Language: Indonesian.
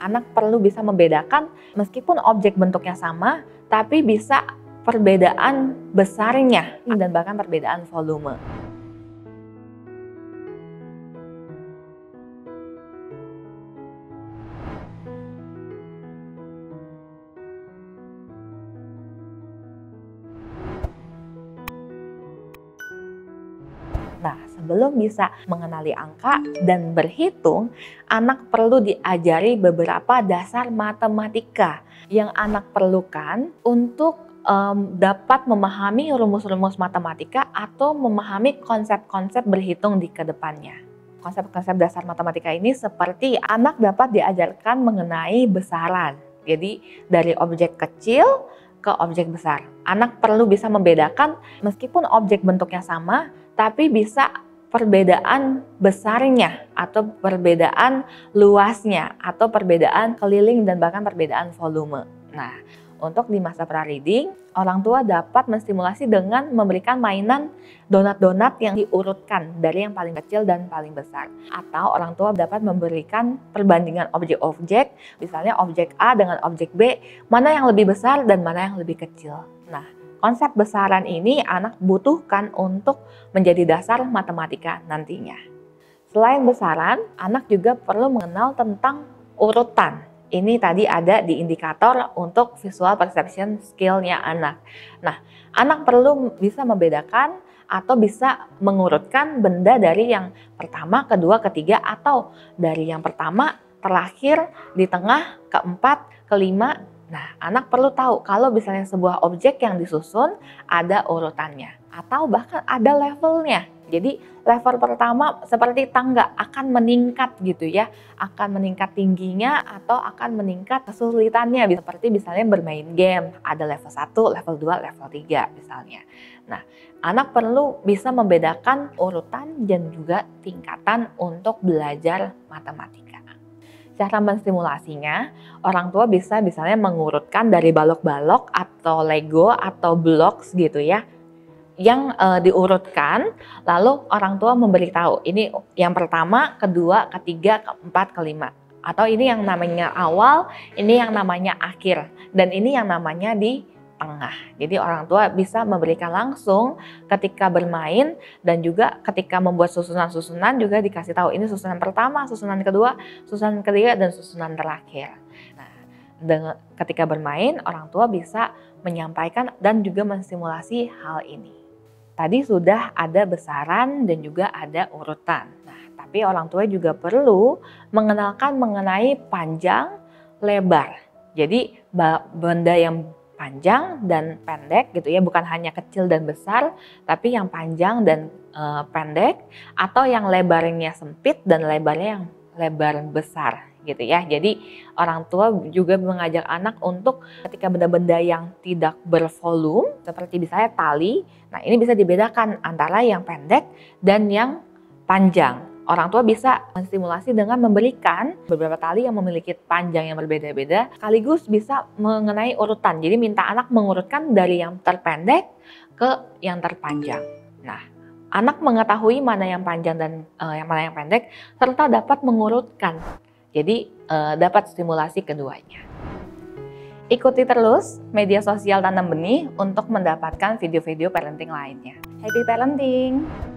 Anak perlu bisa membedakan meskipun objek bentuknya sama, tapi bisa perbedaan besarnya dan bahkan perbedaan volume. Nah, sebelum bisa mengenali angka dan berhitung, anak perlu diajari beberapa dasar matematika yang anak perlukan untuk dapat memahami rumus-rumus matematika atau memahami konsep-konsep berhitung di kedepannya. Konsep-konsep dasar matematika ini seperti anak dapat diajarkan mengenai besaran. Jadi dari objek kecil ke objek besar. Anak perlu bisa membedakan meskipun objek bentuknya sama, tapi bisa perbedaan besarnya atau perbedaan luasnya atau perbedaan keliling dan bahkan perbedaan volume. Nah, untuk di masa pra-reading, orang tua dapat menstimulasi dengan memberikan mainan donat-donat yang diurutkan dari yang paling kecil dan paling besar. Atau orang tua dapat memberikan perbandingan objek-objek, misalnya objek A dengan objek B, mana yang lebih besar dan mana yang lebih kecil. Nah, konsep besaran ini anak butuhkan untuk menjadi dasar matematika nantinya. Selain besaran, anak juga perlu mengenal tentang urutan. Ini tadi ada di indikator untuk visual perception skill-nya anak. Nah, anak perlu bisa membedakan atau bisa mengurutkan benda dari yang pertama, kedua, ketiga, atau dari yang pertama, terakhir, di tengah, keempat, kelima. Nah, anak perlu tahu kalau misalnya sebuah objek yang disusun ada urutannya atau bahkan ada levelnya. Jadi level pertama seperti tangga akan meningkat gitu ya, akan meningkat tingginya atau akan meningkat kesulitannya. Seperti misalnya bermain game, ada level 1, level 2, level 3 misalnya. Nah, anak perlu bisa membedakan urutan dan juga tingkatan untuk belajar matematika. Cara menstimulasinya, orang tua bisa misalnya mengurutkan dari balok-balok atau Lego atau blocks gitu ya, yang diurutkan, lalu orang tua memberitahu ini yang pertama, kedua, ketiga, keempat, kelima. Atau ini yang namanya awal, ini yang namanya akhir, dan ini yang namanya di tengah. Jadi orang tua bisa memberikan langsung ketika bermain dan juga ketika membuat susunan-susunan juga dikasih tahu ini susunan pertama, susunan kedua, susunan ketiga, dan susunan terakhir. Nah, ketika bermain orang tua bisa menyampaikan dan juga menstimulasi hal ini. Tadi sudah ada besaran dan juga ada urutan. Nah, tapi orang tua juga perlu mengenalkan mengenai panjang, lebar. Jadi benda yang panjang dan pendek gitu ya, bukan hanya kecil dan besar, tapi yang panjang dan pendek, atau yang lebarnya sempit dan lebarnya yang lebar besar gitu ya. Jadi orang tua juga mengajak anak untuk ketika benda-benda yang tidak bervolume seperti misalnya tali, nah ini bisa dibedakan antara yang pendek dan yang panjang. Orang tua bisa menstimulasi dengan memberikan beberapa tali yang memiliki panjang yang berbeda-beda, sekaligus bisa mengenai urutan. Jadi minta anak mengurutkan dari yang terpendek ke yang terpanjang. Nah, anak mengetahui mana yang panjang dan mana yang pendek, serta dapat mengurutkan. Jadi dapat stimulasi keduanya. Ikuti terus media sosial Tanam Benih untuk mendapatkan video-video parenting lainnya. Happy parenting!